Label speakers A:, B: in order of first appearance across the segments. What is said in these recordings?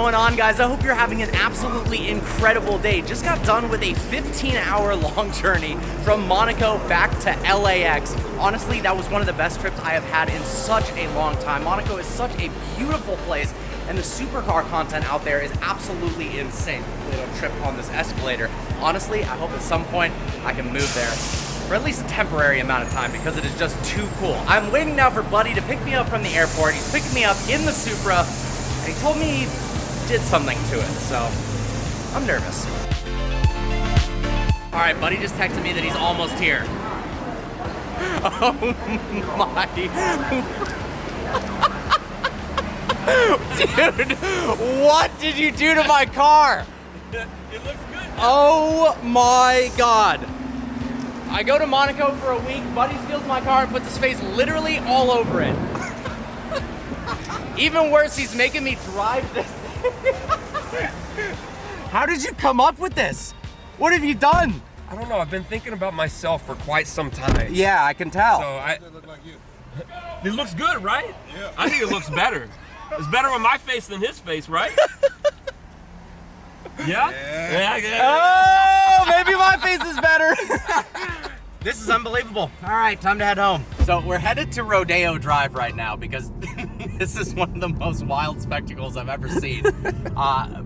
A: going on, guys? I hope you're having an absolutely incredible day. Just got done with a 15-hour-long journey from Monaco back to LAX. Honestly, that was one of the best trips I have had in such a long time. Monaco is such a beautiful place, and the supercar content out there is absolutely insane. Hopefully I don't trip on this escalator. Honestly, I hope at some point I can move there for at least a temporary amount of time because it is just too cool. I'm waiting now for Buddy to pick me up from the airport. He's picking me up in the Supra, and he told me he did something to it, so I'm nervous. All right, Buddy just texted me that he's almost here. Oh my. Dude, what did you do to my car?
B: It looks good.
A: Oh my God. I go to Monaco for a week, Buddy steals my car and puts his face literally all over it. Even worse, he's making me drive this thing. How did you come up with this? What have you done?
B: I don't know. I've been thinking about myself for quite some time.
A: Yeah, I can tell.
B: So
C: It look like you.
B: it looks good, right?
C: Yeah.
B: I think it looks better. It's better on my face than his face, right? Yeah? Yeah.
A: Oh, maybe my face is better. This is unbelievable. All right, time to head home. So we're headed to Rodeo Drive right now because this is one of the most wild spectacles I've ever seen.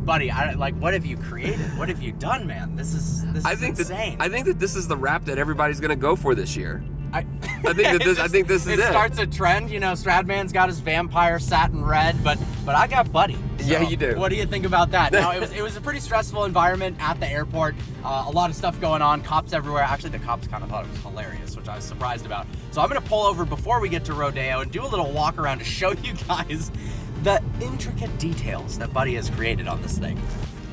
A: Buddy, what have you created? What have you done, man? This is insane.
B: I think that this is the rap that everybody's gonna go for this year.
A: I
B: think this is it.
A: It starts a trend, you know. Stradman's got his vampire satin red, but I got Buddy. So
B: Yeah, you do.
A: What do you think about that? Now, it was a pretty stressful environment at the airport. A lot of stuff going on, cops everywhere. Actually, the cops kind of thought it was hilarious, which I was surprised about. So I'm gonna pull over before we get to Rodeo and do a little walk around to show you guys the intricate details that Buddy has created on this thing.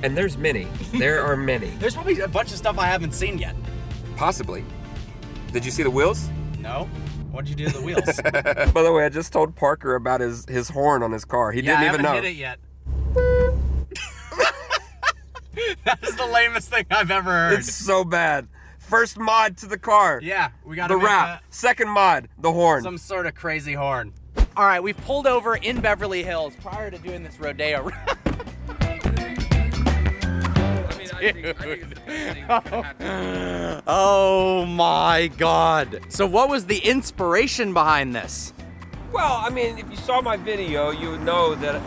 B: And there's many. There are many.
A: There's probably a bunch of stuff I haven't seen yet.
B: Possibly. Did you see the wheels?
A: No? What'd you do to the wheels?
B: By the way, I just told Parker about his horn on his car. He didn't even know.
A: I haven't hit it yet. That is the lamest thing I've ever heard.
B: It's so bad. First mod to the car.
A: Yeah, we got
B: the wrap. Second mod, the horn.
A: Some sort of crazy horn. All right, we've pulled over in Beverly Hills prior to doing this rodeo. Oh my God. So what was the inspiration behind this?
B: Well, I mean, if you saw my video, you would know that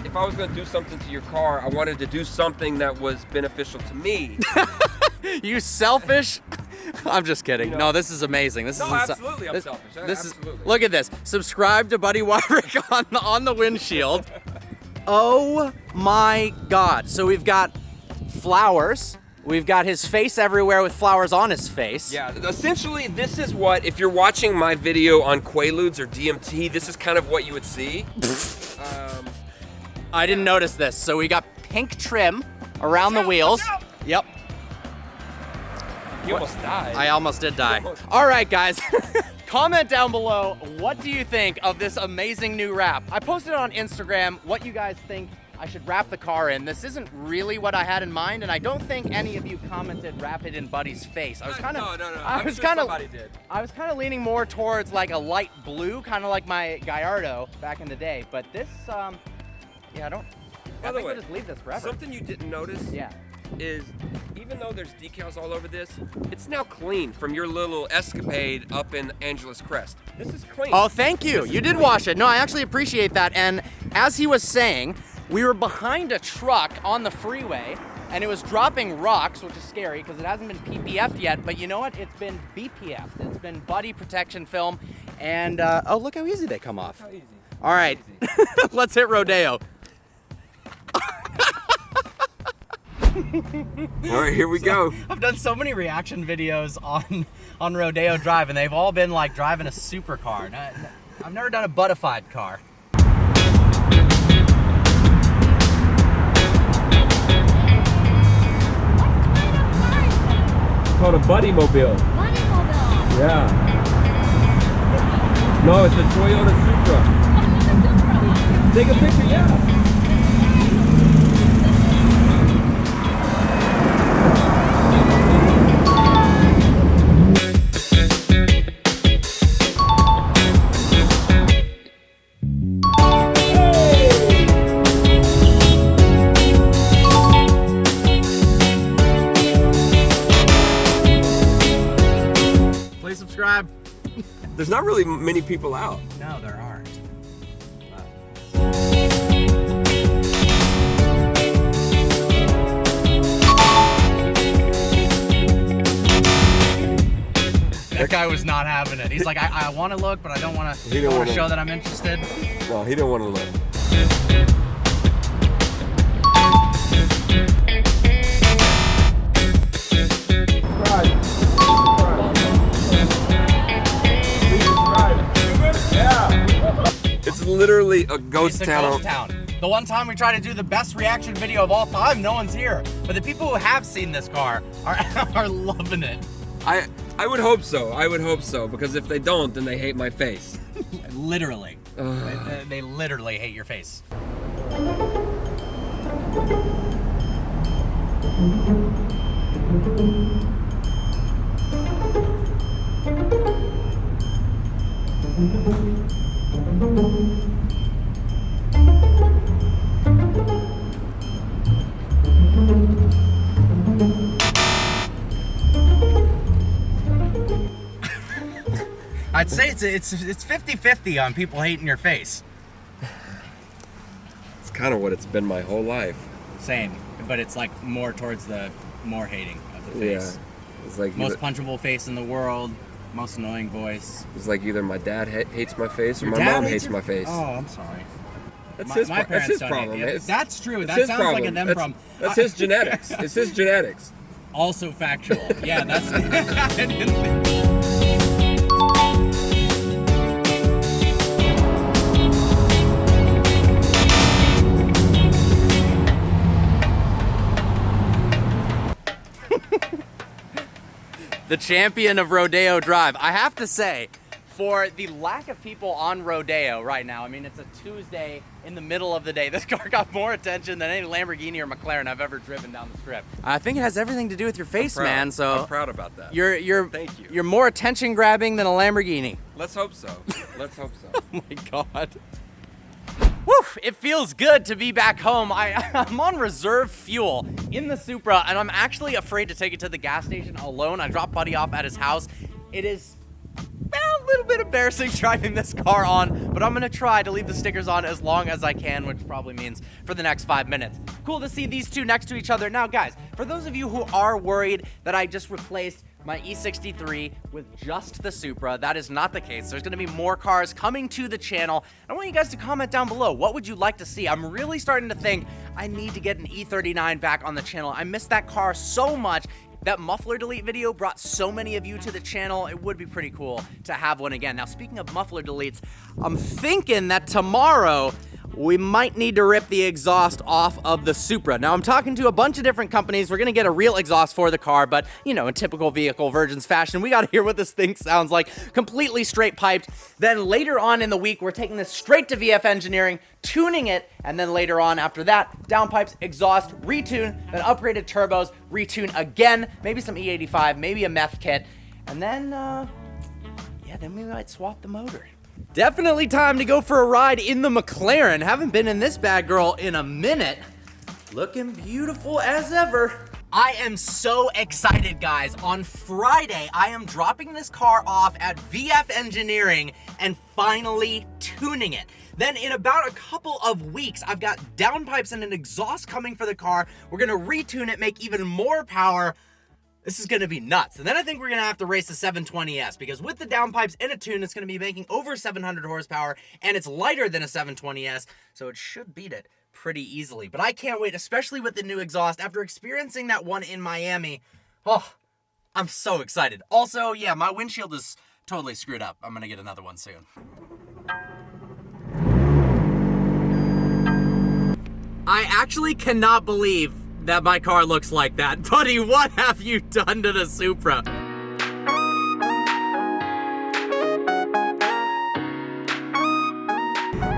B: if I was going to do something to your car, I wanted to do something that was beneficial to me.
A: You selfish? I'm just kidding.
B: You know,
A: no, this is amazing. This is
B: absolutely, I'm selfish. Absolutely.
A: Look at this. Subscribe to Buddy Wyrick on the windshield. Oh my God. So we've got flowers. We've got his face everywhere with flowers on his face.
B: Yeah, essentially this is what, if you're watching my video on Quaaludes or DMT, this is kind of what you would see.
A: I didn't notice this. So we got pink trim around the wheels. Yep.
B: You almost died.
A: I almost did die. All right, guys. Comment down below, what do you think of this amazing new wrap? I posted on Instagram what you guys think I should wrap the car in. This isn't really what I had in mind, and I don't think any of you commented wrap it in Buddy's face. I was kind of,
B: No.
A: somebody did. I was kind of leaning more towards like a light blue, kind of like my Gallardo back in the day. But this, yeah, I think we'll just leave this forever.
B: Something you didn't notice is, even though there's decals all over this, it's now clean from your little escapade up in Angeles Crest. This is clean.
A: Oh, thank you. You did wash it. No, I actually appreciate that. And as he was saying, we were behind a truck on the freeway, and it was dropping rocks, which is scary because it hasn't been PPF'd yet. But you know what? It's been BPF'd. It's been Buddy Protection Film. And, oh, look how easy they come off.
B: How easy.
A: All right, let's hit Rodeo.
B: All right, here we go.
A: I've done so many reaction videos on Rodeo Drive, and they've all been like driving a supercar. I've never done a buttified car.
B: It's called a Buddy Mobile.
D: Buddy Mobile.
B: Yeah. No, it's a Toyota Supra. Take a picture, yeah.
A: subscribe.
B: There's not really many people out.
A: No, there aren't. That guy was not having it. He's like, I want to look, but I don't want to show that I'm interested.
B: No, he didn't want to look. It's literally a ghost town.
A: It's a ghost town. The one time we tried to do the best reaction video of all time, no one's here. But the people who have seen this car are loving it.
B: I would hope so. I would hope so, because if they don't, then they hate my face.
A: Literally. They literally hate your face. I'd say it's 50-50 on people hating your face.
B: It's kind of what it's been my whole life.
A: Same, but it's like more towards the more hating of the face.
B: Yeah, it's like
A: most punchable face in the world, most annoying voice.
B: It's like either my dad hates my face or my mom hates my face.
A: Oh, I'm sorry.
B: That's his problem.
A: That's true. That sounds like a them problem.
B: That's his genetics. It's his genetics.
A: Also factual. Yeah, that's. The champion of Rodeo Drive. I have to say, for the lack of people on Rodeo right now, I mean, it's a Tuesday in the middle of the day. This car got more attention than any Lamborghini or McLaren I've ever driven down the strip. I think it has everything to do with your face, man. So
B: I'm proud about that.
A: Thank you. You're more attention grabbing than a Lamborghini.
B: Let's hope so. Let's hope so.
A: Oh my God. Woo, it feels good to be back home. I'm on reserve fuel in the Supra, and I'm actually afraid to take it to the gas station alone. I dropped Buddy off at his house. It is a little bit embarrassing driving this car on, but I'm gonna try to leave the stickers on as long as I can, which probably means for the next 5 minutes. Cool to see these two next to each other. Now, guys, for those of you who are worried that I just replaced my E63 with just the Supra, that is not the case. There's gonna be more cars coming to the channel. I want you guys to comment down below. What would you like to see? I'm really starting to think I need to get an E39 back on the channel. I miss that car so much. That muffler delete video brought so many of you to the channel. It would be pretty cool to have one again. Now, speaking of muffler deletes, I'm thinking that tomorrow we might need to rip the exhaust off of the Supra. Now, I'm talking to a bunch of different companies. We're gonna get a real exhaust for the car, but you know, in typical vehicle virgins fashion, we gotta hear what this thing sounds like, completely straight piped. Then later on in the week, we're taking this straight to VF Engineering, tuning it, and then later on after that, downpipes, exhaust, retune, then upgraded turbos, retune again, maybe some E85, maybe a meth kit, and then, then we might swap the motor. Definitely time to go for a ride in the McLaren. Haven't been in this bad girl in a minute. Looking beautiful as ever. I am so excited, guys. On Friday, I am dropping this car off at VF Engineering and finally tuning it. Then in about a couple of weeks, I've got downpipes and an exhaust coming for the car. We're gonna retune it, make even more power. This is gonna be nuts. And then I think we're gonna have to race the 720S because with the downpipes and a tune, it's gonna be making over 700 horsepower and it's lighter than a 720S, so it should beat it pretty easily. But I can't wait, especially with the new exhaust. After experiencing that one in Miami, oh, I'm so excited. Also, yeah, my windshield is totally screwed up. I'm gonna get another one soon. I actually cannot believe that my car looks like that. Buddy, what have you done to the Supra?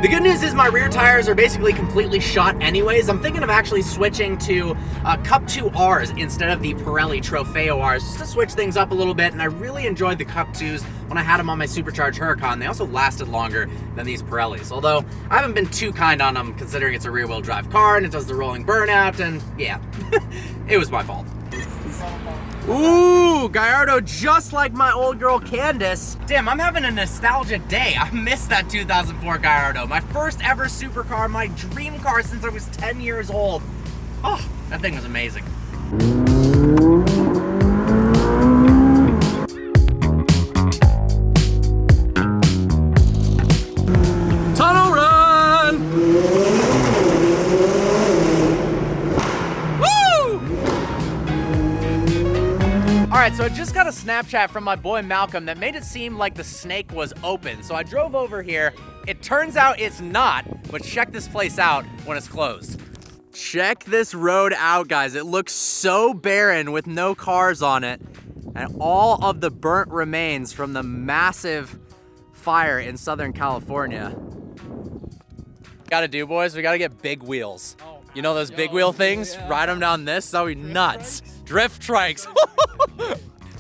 A: The good news is my rear tires are basically completely shot anyways. I'm thinking of actually switching to Cup 2Rs instead of the Pirelli Trofeo Rs, just to switch things up a little bit, and I really enjoyed the Cup 2s when I had them on my supercharged Huracan. They also lasted longer than these Pirellis, although I haven't been too kind on them considering it's a rear-wheel drive car and it does the rolling burnout, and yeah, it was my fault. Ooh, Gallardo just like my old girl Candace. Damn, I'm having a nostalgic day. I miss that 2004 Gallardo. My first ever supercar, my dream car since I was 10 years old. Oh, that thing was amazing. Tunnel run! Woo! All right, so I just got a Snapchat from my boy Malcolm that made it seem like the snake was open. So I drove over here. It turns out it's not, but check this place out when it's closed. Check this road out, guys. It looks so barren with no cars on it, and all of the burnt remains from the massive fire in Southern California. Gotta do, boys, we gotta get big wheels. You know those big wheel things? Yeah. Ride them down this, that would be nuts. Drift trikes.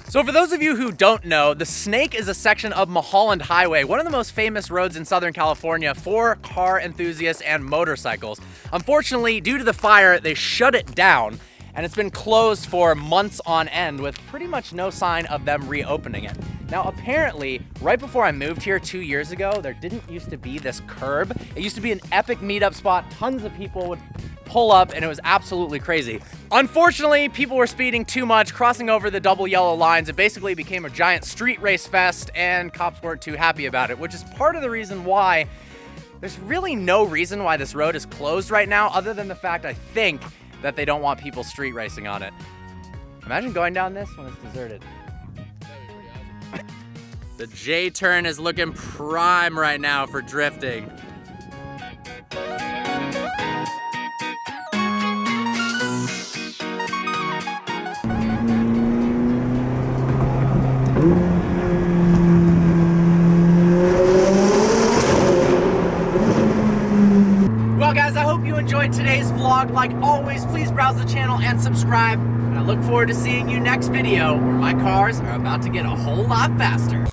A: So for those of you who don't know, the Snake is a section of Mulholland Highway, one of the most famous roads in Southern California for car enthusiasts and motorcycles. Unfortunately, due to the fire, they shut it down, and it's been closed for months on end with pretty much no sign of them reopening it. Now, apparently, right before I moved here 2 years ago, there didn't used to be this curb. It used to be an epic meetup spot. Tons of people would pull up, and it was absolutely crazy. Unfortunately, people were speeding too much, crossing over the double yellow lines. It basically became a giant street race fest, and cops weren't too happy about it, which is part of the reason why there's really no reason why this road is closed right now, other than the fact, I think, that they don't want people street racing on it. Imagine going down this when it's deserted. The J-turn is looking prime right now for drifting. Well, guys, I hope you enjoyed today's vlog. Like always, please browse the channel and subscribe. And I look forward to seeing you next video where my cars are about to get a whole lot faster.